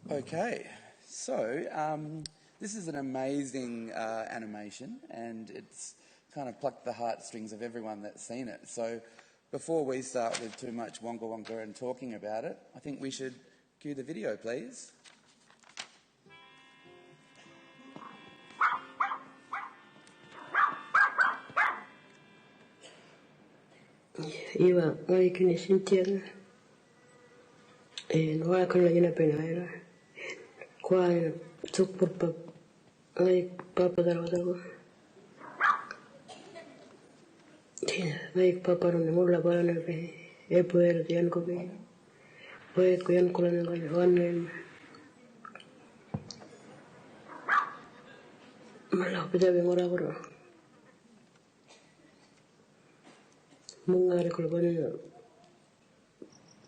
Okay, so this is an amazing animation, and it's kind of plucked the heartstrings of everyone that's seen it. So before we start with too much wonka wonka and talking about it, I think we should cue the video, please. Iwa ngai kini sintian noa kala ina penaira kwa tuk purpa ngai papa darwadago ngai papa ro mula bana pe e poer dian ko be poe ko yan kula ngai wanne mala peda be ngora goro mungare ko bana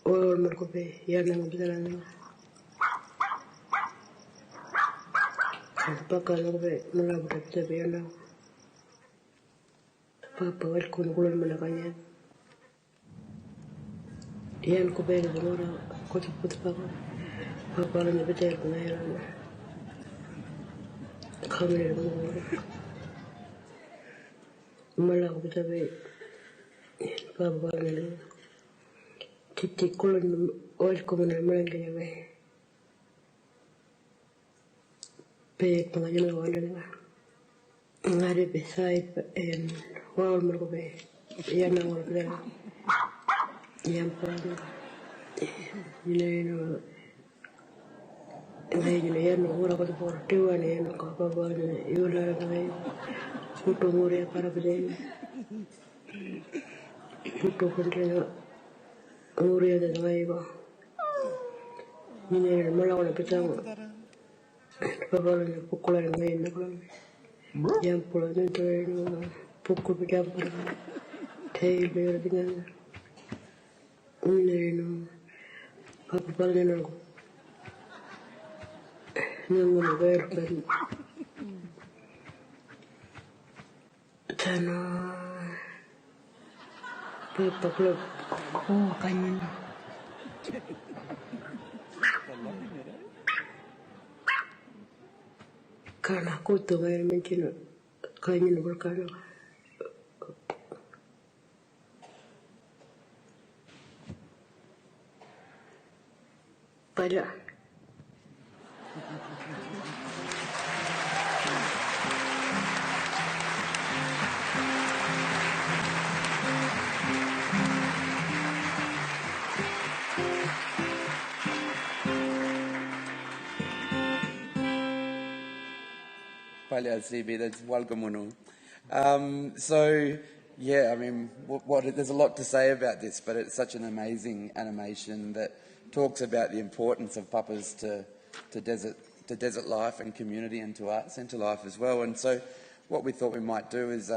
or merko be yana ngidana paka be mula peda be yana papa wal ko ngulol mala kanya yan ko be de ngora ko ti put papa ne be ter ko yana kamera ngora mala ko peda be papa ne titi kulon ol ko na mala kanya be pe panganya wala na ngare be sai wal merko be yana ngora be yang paling ini yang orang kata portiwan yang apa apa iulah kami putu muria para beden putu kontra muria dah kami ba ini malah orang pecah apa orang pukulan kami nak yang pulang itu pukul pecah teh biar dengan ini apa paling aku nunggu nunggu kan tanah apa klub kangen karena aku tuh main mencina kangen berkana pada Palya CB, that's welcome. So, yeah, I mean, there's a lot to say about this, but it's such an amazing animation that talks about the importance of papas to desert life and community and to art centre life as well. And so what we thought we might do is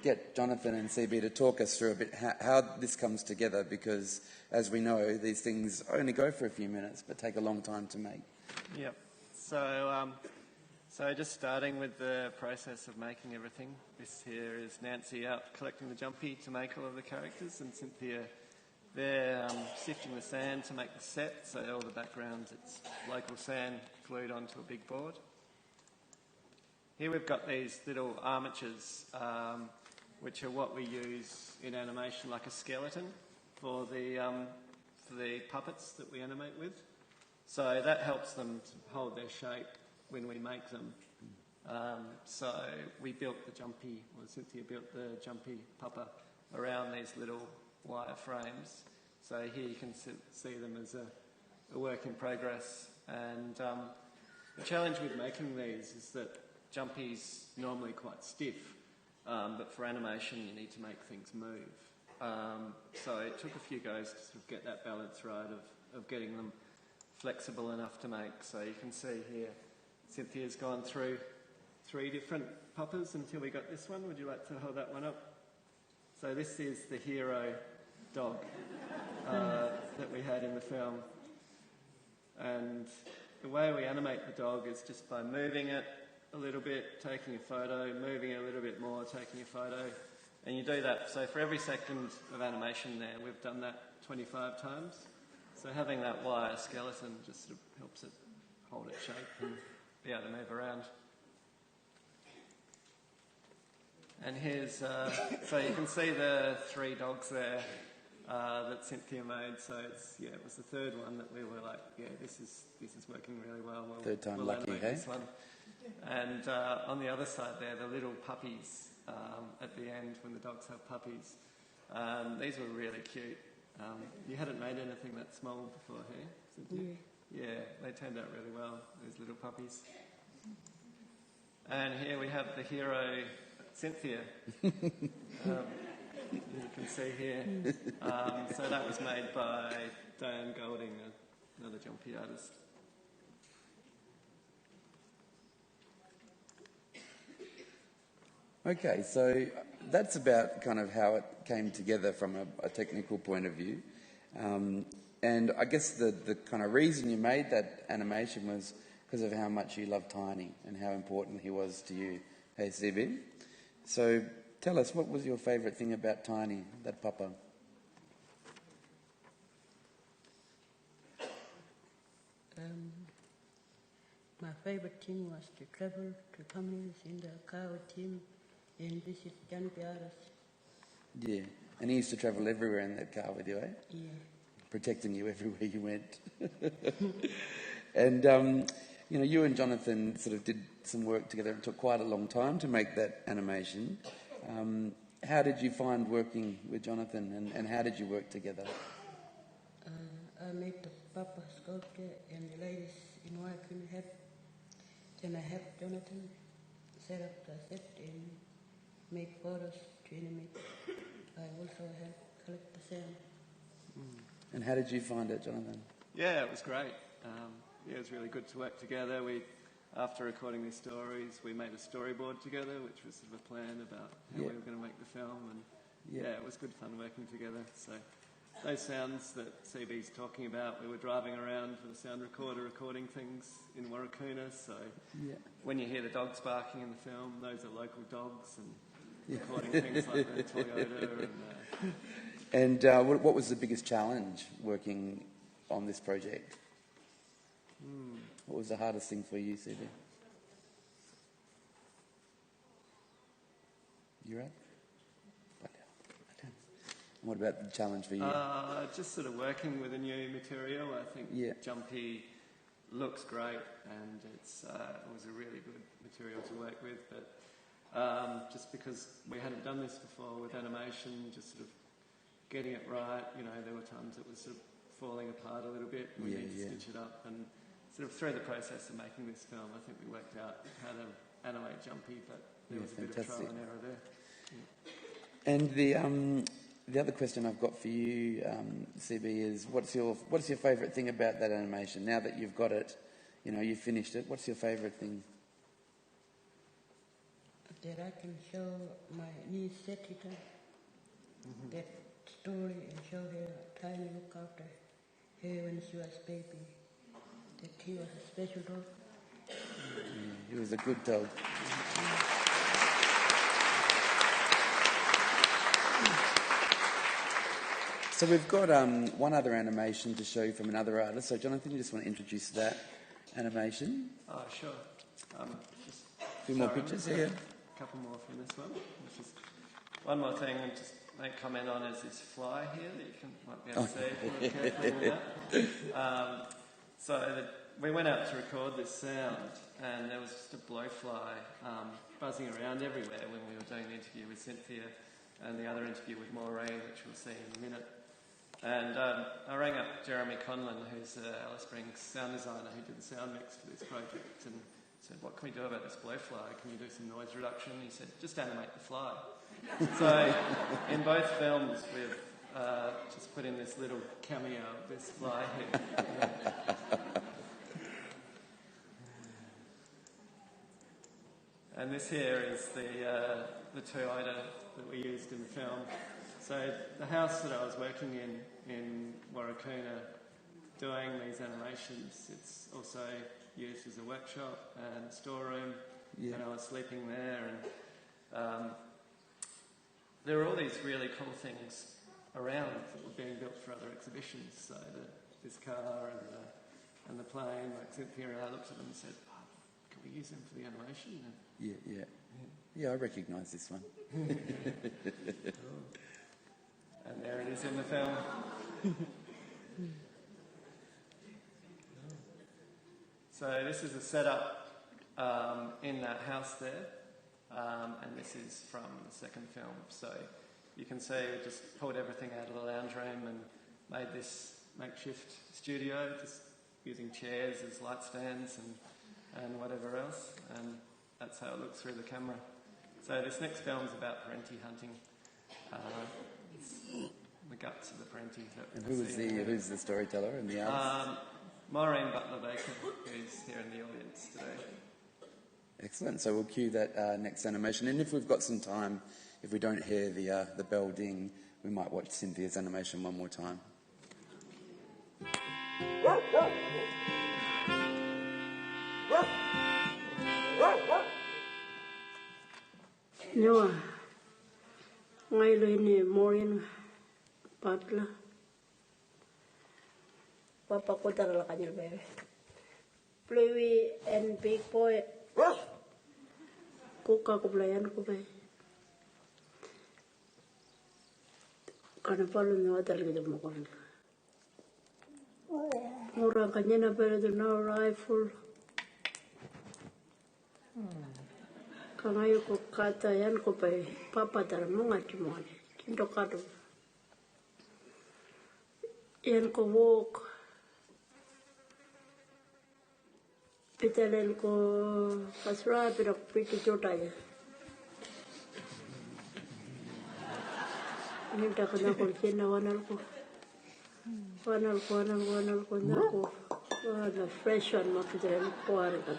get Jonathan and CB to talk us through a bit how this comes together, because as we know, these things only go for a few minutes but take a long time to make. Yep. So just starting with the process of making everything. This here is Nancy out collecting the Tjanpi to make all of the characters, and Cynthia they're sifting the sand to make the set, so all the backgrounds, it's local sand glued onto a big board. Here we've got these little armatures, which are what we use in animation like a skeleton for the puppets that we animate with. So that helps them to hold their shape when we make them. So we built the Tjanpi, or Cynthia built the Tjanpi papa around these little wire frames. So here you can see them as a work in progress. And the challenge with making these is that Tjanpi's normally quite stiff, but for animation you need to make things move. So it took a few goes to sort of get that balance right of getting them flexible enough to make. So you can see here, Cynthia's gone through 3 different papas until we got this one. Would you like to hold that one up? So this is the hero dog that we had in the film. And the way we animate the dog is just by moving it a little bit, taking a photo, moving it a little bit more, taking a photo. And you do that. So for every second of animation there, we've done that 25 times. So having that wire skeleton just sort of helps it hold its shape and be able to move around. And here's, so you can see the 3 dogs there that Cynthia made. So it was the third one that we were like, yeah, this is working really well. Third time we'll lucky, animate hey? this one. And on the other side there, the little puppies at the end when the dogs have puppies. These were really cute. You hadn't made anything that small before, hey, Cynthia? Yeah, they turned out really well, these little puppies. And here we have the hero, Cynthia. You can see here. So that was made by Diane Golding, another Tjanpi artist. Okay, so that's about kind of how it came together from a technical point of view. And I guess the kind of reason you made that animation was because of how much you love Tiny and how important he was to you, hey CB. So tell us, what was your favourite thing about Tiny, that papa? My favorite thing was to travel to communities in the car with him and visit Tjanpi artists. Yeah, and he used to travel everywhere in that car with you, eh? Yeah. Protecting you everywhere you went. And, you know, you and Jonathan sort of did some work together. It took quite a long time to make that animation. How did you find working with Jonathan, and how did you work together? I made the Papa sculpture and the ladies in Waikini had. Then I helped Jonathan set up the set and make photos to animate. I also helped collect the sound. And how did you find it, Jonathan? Yeah, it was great. It was really good to work together. After recording these stories, we made a storyboard together, which was sort of a plan about how we were going to make the film. And it was good fun working together. So those sounds that CB's talking about, we were driving around with a sound recorder recording things in Warrakoona. So when you hear the dogs barking in the film, those are local dogs, and recording things like the Toyota. And what was the biggest challenge working on this project? What was the hardest thing for you, CB? You right? Okay. And what about the challenge for you? Just sort of working with a new material. I think Tjanpi looks great, and it was a really good material to work with. But just because we hadn't done this before with animation, just sort of getting it right, you know, there were times it was sort of falling apart a little bit. We need to stitch it up, and sort of through the process of making this film, I think we worked out how to animate Tjanpi, but there was a bit of trial and error there. And the other question I've got for you, CB, is what's your favourite thing about that animation? Now that you've got it, you know, you've finished it, what's your favourite thing? That I can show my niece Setita that story and show her Tiny look after her when she was baby. That he was a special dog. He was a good dog. So we've got one other animation to show you from another artist. So Jonathan, you just want to introduce that animation? Oh, sure. Just a few more pictures here. A couple more from this one. One more thing I just make comment on is this fly here that you might be able to see if you look carefully with that. We went out to record this sound, and there was just a blowfly buzzing around everywhere when we were doing the interview with Cynthia and the other interview with Maureen, which we'll see in a minute. And I rang up Jeremy Conlon, who's Alice Springs sound designer who did the sound mix for this project, and said, what can we do about this blowfly? Can you do some noise reduction? He said, just animate the fly. So in both films, we've just put in this little cameo of this fly here. And this here is the Toyota that we used in the film. So the house that I was working in Warrakoona doing these animations, it's also used as a workshop and a storeroom, and I was sleeping there. And there were all these really cool things around that were being built for other exhibitions. So this car and and the plane. Like Cynthia and I looked at them and said, oh, can we use them for the animation? And Yeah, I recognise this one. and there it is in the film. So this is a setup in that house there, and this is from the second film. So you can see we just pulled everything out of the lounge room and made this makeshift studio, just using chairs as light stands and whatever else, and that's how it looks through the camera. So this next film is about Parenti hunting. It's the guts of the Parenti. And who's the storyteller and the artist? Maureen Butler-Baker, who's here in the audience today. Excellent. So we'll cue that next animation, and if we've got some time, if we don't hear the bell ding, we might watch Cynthia's animation one more time. Nyawa ngay lo ni Maureen Butler papa ko tara la kanyal bebe Bluey and Big Boy kuka ko blayan ko be kana palo ni wata lagi mo ko murang kanya na pero no rifle kangayo ko kata yan ko pa papa tara mo nga timone kindo kado yan ko walk pitalen ko pasra pero piti chota ya ni ta kana ko kina wanal ko na ko wala fresh one mapitalen ko ari ka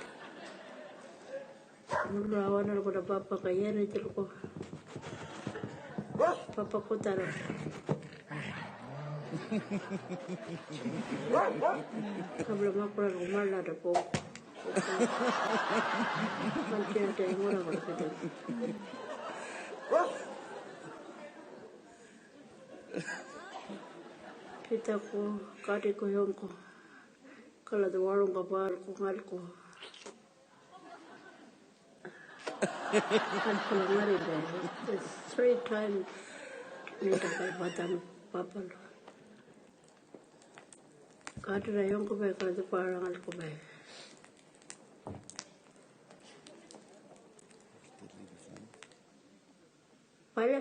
mula wanal ko na papa kaya na tilo ko papa ko tara kabla makura rumala da po mantian te mura ko kita kita ko kati ko yung ko kala da warung kabar ko ngal ko kan ko ngari da it's 3 times ni ta kay batam papa kati ra yung ko ba kala da parang al ko ba vale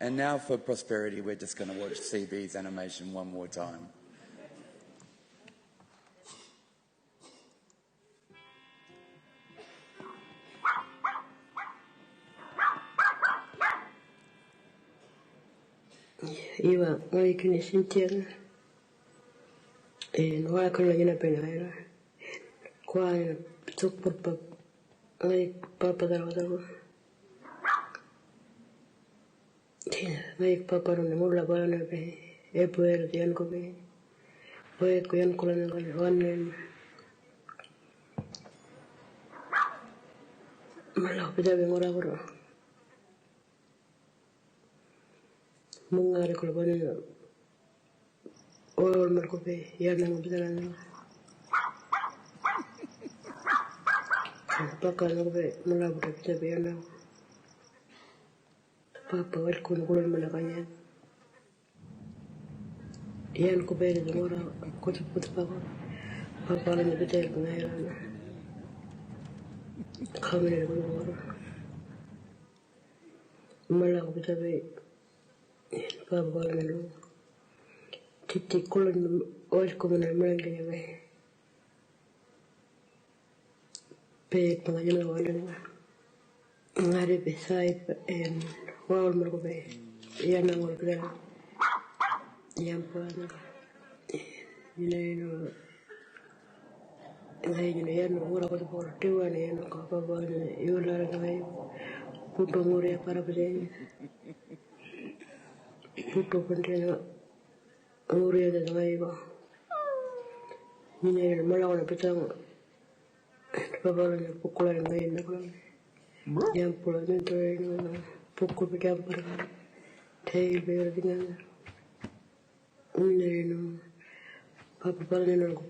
And now for prosperity, we're just going to watch CB's animation one more time. iba ngai kini Cynthia noa kala yana penaira kwa tuk papa ngai papa daro ngai papa no mula bana be e poer dian ko be poe ko yan ko lan ngai wanen mala pida be ngora bro mungare ko bana or mar ko be yan nang bidala nang papa no be mula bro pida be yan papa wel ko no mala kanya yan ko be de ngora ko put papa no be de ngai kamera ko ngora mala ko pida be papa no titi kolon oil ko na mala be pe panganya wala ngare beside and wal mo be yan ang wala kaya yan po ano yun ngayon yan wala ko po tiwan yan ko pa ba yun lang ngayon pupanguri para ba din puto pantena uria de driva ni ne mala na petang pabala na pukula ngai na kula yang pula ni to na pukul pe jam par thei be dinga ni no papa pala na ko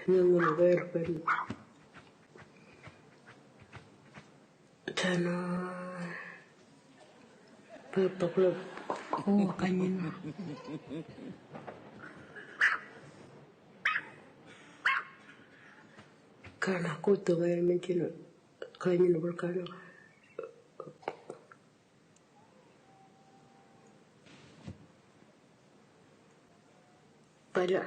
nang na ver pen tana papa pula oh kanyin kana ko to ngai men kino kanyin berkana pada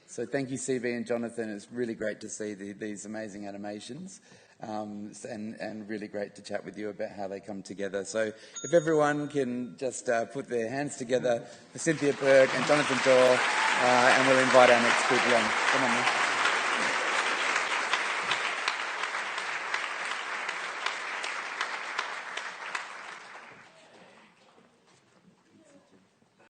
So thank you, CB and Jonathan. It's really great to see these amazing animations and really great to chat with you about how they come together. So if everyone can just put their hands together for Cynthia Berg and Jonathan Dorr, and we'll invite our next people on. Come on, man.